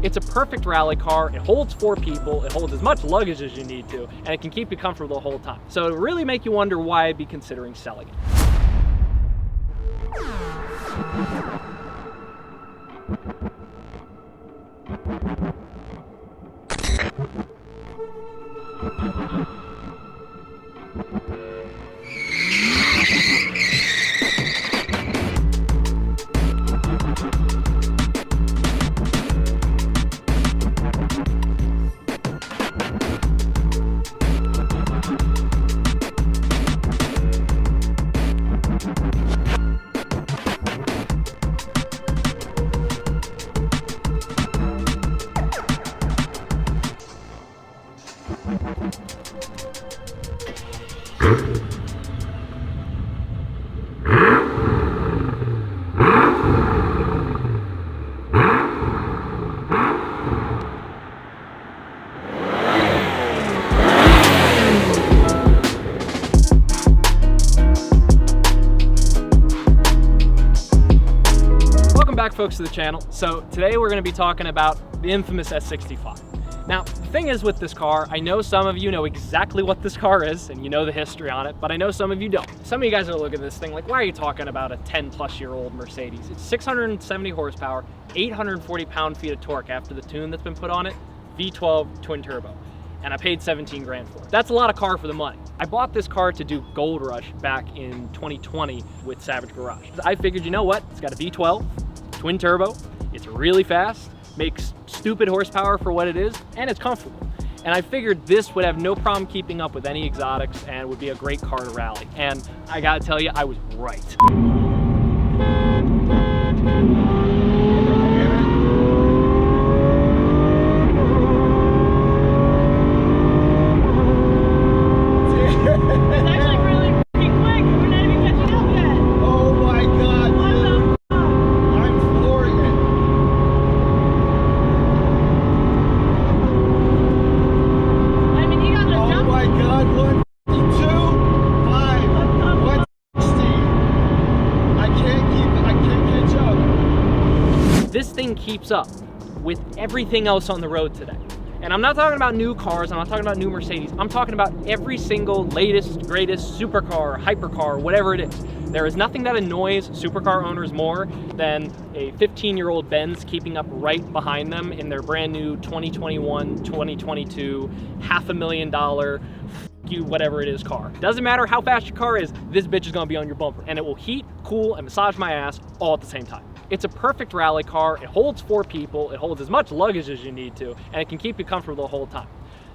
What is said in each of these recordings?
It's a perfect rally car. It holds 4 people. It holds as much luggage as you need to, and it can keep you comfortable the whole time. So it'll really make you wonder why I'd be considering selling it. Back, folks, to the channel. So today we're going to be talking about the infamous S65. Now, the thing is with this car, I know some of you know exactly what this car is and you know the history on it, but I know some of you don't. Some of you guys are looking at this thing like, why are you talking about a 10-plus-year-old Mercedes? It's 670 horsepower, 840 pound-feet of torque after the tune that's been put on it, V12 Twin Turbo. And I paid 17 grand for it. That's a lot of car for the money. I bought this car to do Gold Rush back in 2020 with Savage Garage. I figured, you know what? It's got a V12, twin turbo, it's really fast, makes stupid horsepower for what it is, and it's comfortable. And I figured this would have no problem keeping up with any exotics and would be a great car to rally. And I gotta tell you, I was right. This thing keeps up with everything else on the road today. And I'm not talking about new cars, I'm not talking about new Mercedes, I'm talking about every single latest, greatest supercar, hypercar, whatever it is. There is nothing that annoys supercar owners more than a 15-year-old Benz keeping up right behind them in their brand new 2021, 2022, $500,000, you whatever it is car. Doesn't matter how fast your car is, this bitch is gonna be on your bumper. And it will heat, cool, and massage my ass all at the same time. It's a perfect rally car. It holds 4 people. It holds as much luggage as you need to, and it can keep you comfortable the whole time.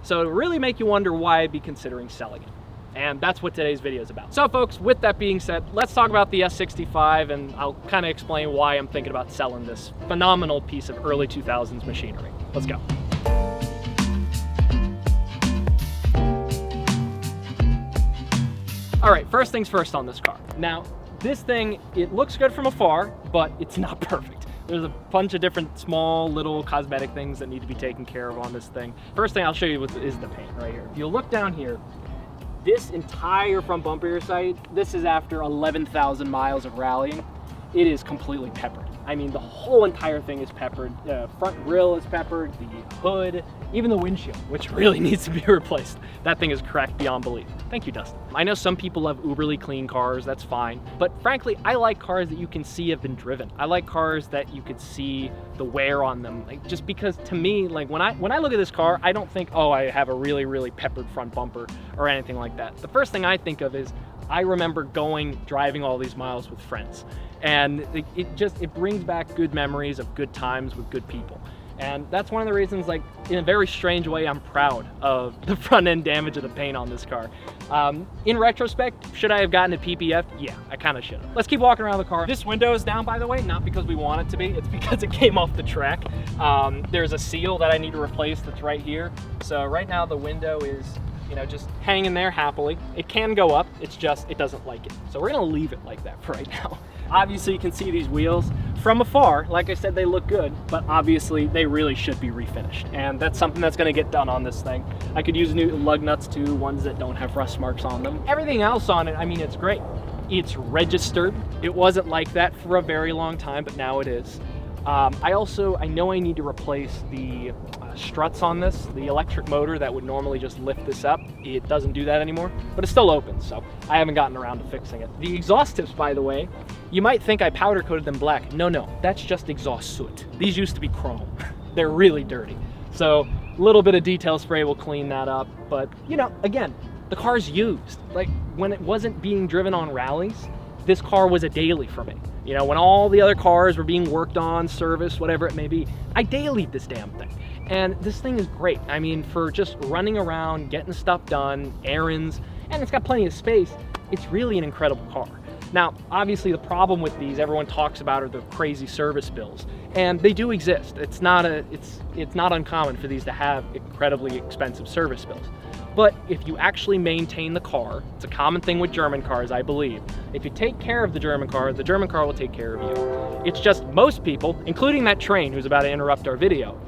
So it'll really make you wonder why I'd be considering selling it. And that's what today's video is about. So folks, with that being said, let's talk about the S65, and I'll kind of explain why I'm thinking about selling this phenomenal piece of early 2000s machinery. Let's go. All right, first things first on this car. Now, this thing, it looks good from afar, but it's not perfect. There's a bunch of different small little cosmetic things that need to be taken care of on this thing. First thing I'll show you is the paint right here. If you look down here, this entire front bumper sight, this is after 11,000 miles of rallying. It is completely peppered. I mean, the whole entire thing is peppered. The front grille is peppered, the hood, even the windshield, which really needs to be replaced. That thing is cracked beyond belief. Thank you, Dustin. I know some people love uberly clean cars, that's fine. But frankly, I like cars that you can see have been driven. I like cars that you could see the wear on them. Like, just because to me, like when I look at this car, I don't think, oh, I have a really, really peppered front bumper or anything like that. The first thing I think of is, I remember driving all these miles with friends. And it brings back good memories of good times with good people. And that's one of the reasons, like, in a very strange way, I'm proud of the front end damage of the paint on this car. In retrospect, should I have gotten a PPF? Yeah, I kind of should have. Let's keep walking around the car. This window is down, by the way, not because we want it to be, it's because it came off the track. There's a seal that I need to replace that's right here. So right now the window is, you know, just hanging there happily. It can go up, it's just, it doesn't like it. So we're gonna leave it like that for right now. Obviously you can see these wheels from afar. Like I said, they look good, but obviously they really should be refinished. And that's something that's gonna get done on this thing. I could use new lug nuts too, ones that don't have rust marks on them. Everything else on it, I mean, it's great. It's registered. It wasn't like that for a very long time, but now it is. I know I need to replace the struts on this. The electric motor that would normally just lift this up, it doesn't do that anymore, but it's still open, so I haven't gotten around to fixing it. The exhaust tips, by the way, you might think I powder coated them black. No, that's just exhaust soot. These used to be chrome. They're really dirty. So a little bit of detail spray will clean that up, but you know, again, the car's used. Like when it wasn't being driven on rallies, this car was a daily for me. You know, when all the other cars were being worked on, serviced, whatever it may be, I dailied this damn thing. And this thing is great. I mean, for just running around, getting stuff done, errands, and it's got plenty of space, it's really an incredible car. Now, obviously the problem with these everyone talks about are the crazy service bills, and they do exist. It's not uncommon for these to have incredibly expensive service bills. But if you actually maintain the car, it's a common thing with German cars, I believe. If you take care of the German car will take care of you. It's just most people, including that train who's about to interrupt our video,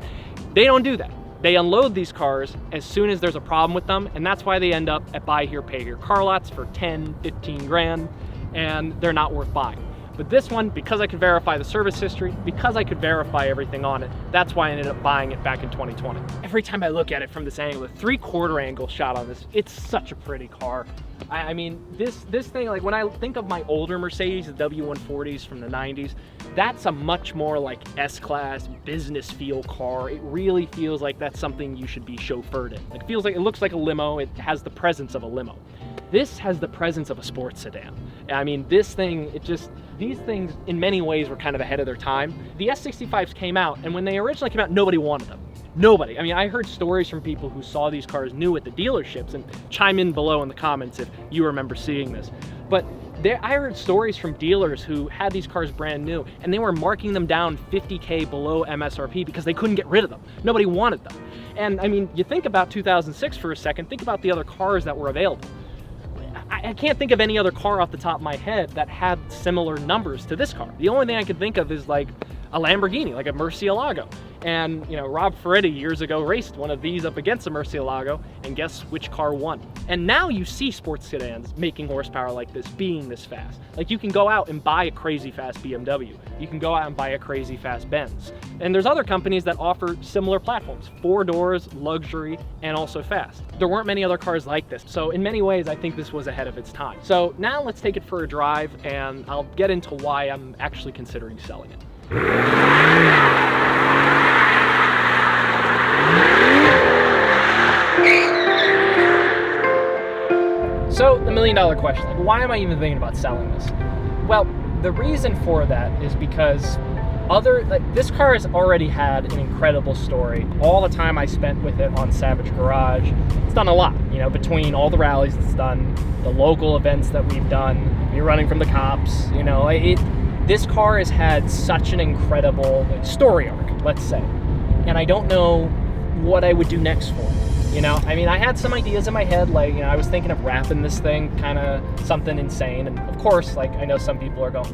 they don't do that. They unload these cars as soon as there's a problem with them, and that's why they end up at buy here, pay here car lots for 10, 15 grand, and they're not worth buying. But this one, because I could verify the service history, because I could verify everything on it, that's why I ended up buying it back in 2020. Every time I look at it from this angle, the 3/4 angle shot on this, it's such a pretty car. I mean, this thing, like when I think of my older Mercedes, the W140s from the 90s, that's a much more like S-Class business feel car. It really feels like that's something you should be chauffeured in. It feels like, it looks like a limo, it has the presence of a limo. This has the presence of a sports sedan. I mean, this thing, these things in many ways were kind of ahead of their time. The S65s came out, and when they originally came out, nobody wanted them. Nobody. I mean, I heard stories from people who saw these cars new at the dealerships, and chime in below in the comments if you remember seeing this. But I heard stories from dealers who had these cars brand new, and they were marking them down 50K below MSRP because they couldn't get rid of them. Nobody wanted them. And I mean, you think about 2006 for a second, think about the other cars that were available. I can't think of any other car off the top of my head that had similar numbers to this car. The only thing I could think of is like a Lamborghini, like a Murcielago. And you know, Rob Ferretti years ago raced one of these up against a Murcielago, and guess which car won? And now you see sports sedans making horsepower like this, being this fast. Like you can go out and buy a crazy fast BMW. You can go out and buy a crazy fast Benz. And there's other companies that offer similar platforms, 4 doors, luxury, and also fast. There weren't many other cars like this. So in many ways, I think this was ahead of its time. So now let's take it for a drive, and I'll get into why I'm actually considering selling it. So the $1 million question, like, why am I even thinking about selling this? Well, the reason for that is because this car has already had an incredible story. All the time I spent with it on Savage Garage, it's done a lot, you know, between all the rallies it's done, the local events that we've done, me running from the cops, you know, this car has had such an incredible story arc, let's say, and I don't know what I would do next for it. You know, I mean, I had some ideas in my head, like, you know, I was thinking of wrapping this thing kind of something insane. And of course, like, I know some people are going,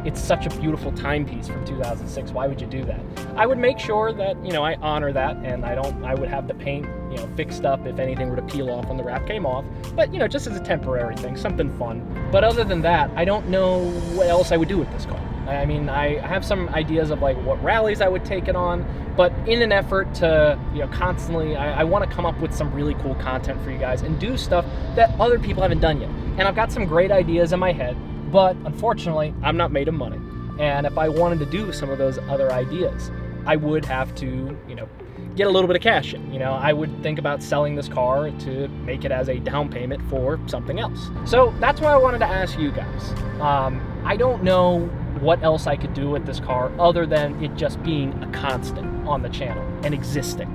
it's such a beautiful timepiece from 2006. Why would you do that? I would make sure that, you know, I honor that, and I would have the paint, you know, fixed up if anything were to peel off when the wrap came off. But, you know, just as a temporary thing, something fun. But other than that, I don't know what else I would do with this car. I mean, I have some ideas of like what rallies I would take it on, but in an effort to, you know, constantly, I want to come up with some really cool content for you guys and do stuff that other people haven't done yet. And I've got some great ideas in my head, but unfortunately, I'm not made of money. And if I wanted to do some of those other ideas, I would have to, you know, get a little bit of cash in. You know, I would think about selling this car to make it as a down payment for something else. So that's why I wanted to ask you guys. I don't know what else I could do with this car other than it just being a constant on the channel and existing.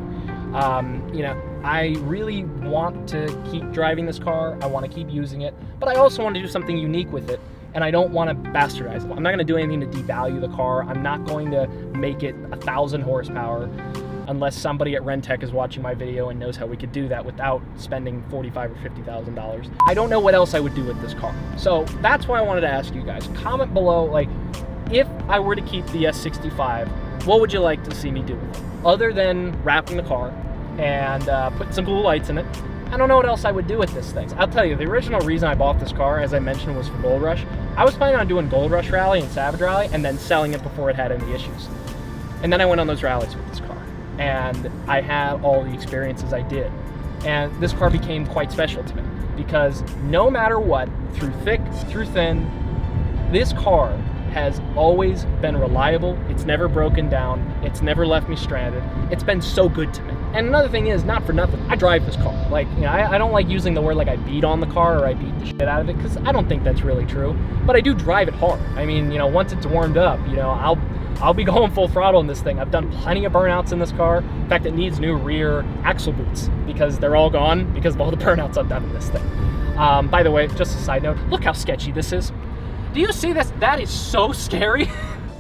You know, I really want to keep driving this car. I want to keep using it, but I also want to do something unique with it, and I don't want to bastardize it. I'm not going to do anything to devalue the car. I'm not going to make it 1,000 horsepower unless somebody at Rentec is watching my video and knows how we could do that without spending $45,000 or $50,000. I don't know what else I would do with this car. So that's why I wanted to ask you guys. Comment below, like, if I were to keep the S65, what would you like to see me do with it? Other than wrapping the car and putting some cool lights in it, I don't know what else I would do with this thing. I'll tell you, the original reason I bought this car, as I mentioned, was for Gold Rush. I was planning on doing Gold Rush Rally and Savage Rally and then selling it before it had any issues. And then I went on those rallies with this car, and I had all the experiences I did. And this car became quite special to me because no matter what, through thick, through thin, this car has always been reliable. It's never broken down. It's never left me stranded. It's been so good to me. And another thing is, not for nothing, I drive this car. Like, you know, I don't like using the word like I beat on the car or I beat the shit out of it, because I don't think that's really true. But I do drive it hard. I mean, you know, once it's warmed up, you know, I'll be going full throttle in this thing. I've done plenty of burnouts in this car. In fact, it needs new rear axle boots because they're all gone because of all the burnouts I've done in this thing. By the way, just a side note, look how sketchy this is. Do you see this? That is so scary.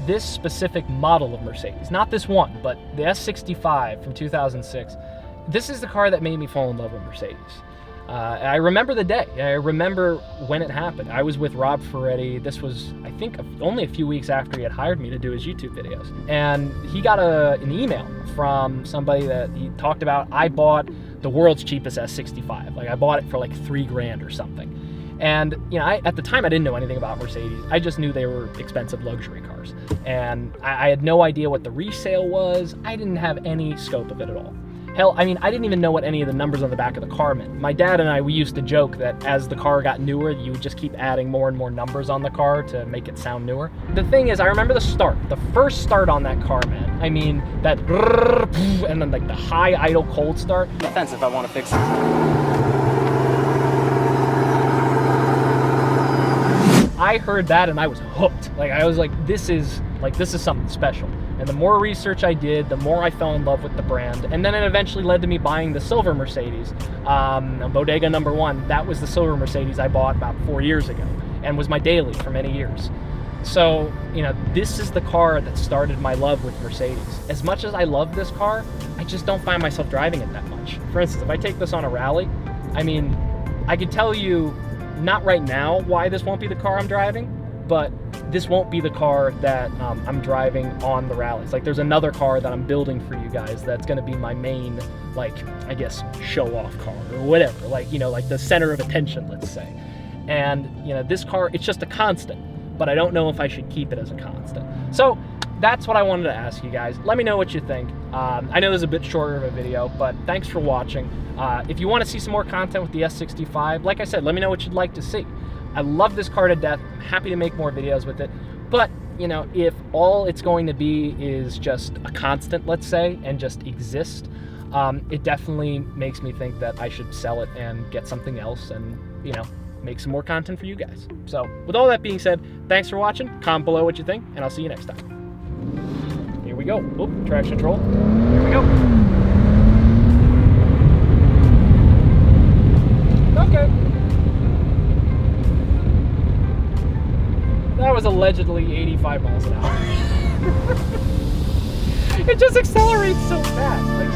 This specific model of Mercedes, not this one, but the S65 from 2006, this is the car that made me fall in love with Mercedes. I remember the day. I remember when it happened. I was with Rob Ferretti. This was, I think, only a few weeks after he had hired me to do his YouTube videos. And he got an email from somebody that he talked about. I bought the world's cheapest S65. Like, I bought it for like $3 grand or something. And, you know, at the time I didn't know anything about Mercedes. I just knew they were expensive luxury cars. And I had no idea what the resale was. I didn't have any scope of it at all. Hell, I mean, I didn't even know what any of the numbers on the back of the car meant. My dad and I, we used to joke that as the car got newer, you would just keep adding more and more numbers on the car to make it sound newer. The thing is, I remember the first start on that car, man. I mean, that and then like the high idle cold start. Offensive if I want to fix it. I heard that and I was hooked. Like, I was like, this is something special. And the more research I did, the more I fell in love with the brand. And then it eventually led to me buying the silver Mercedes, Bodega number 1. That was the silver Mercedes I bought about 4 years ago and was my daily for many years. So, you know, this is the car that started my love with Mercedes. As much as I love this car, I just don't find myself driving it that much. For instance, if I take this on a rally, I mean, I could tell you, not right now why this won't be the car I'm driving, but this won't be the car that I'm driving on the rallies. Like, there's another car that I'm building for you guys that's gonna be my main, like, I guess, show-off car or whatever. Like, you know, like the center of attention, let's say. And, you know, this car, it's just a constant, but I don't know if I should keep it as a constant. So that's what I wanted to ask you guys. Let me know what you think. I know this is a bit shorter of a video, but thanks for watching. If you want to see some more content with the S65, like I said, let me know what you'd like to see. I love this car to death. I'm happy to make more videos with it. But, you know, if all it's going to be is just a constant, let's say, and just exist, it definitely makes me think that I should sell it and get something else and, you know, make some more content for you guys. So, with all that being said, thanks for watching. Comment below what you think, and I'll see you next time. Here we go. Oop, traction control. Here we go. Okay. That was allegedly 85 miles an hour. It just accelerates so fast. Like,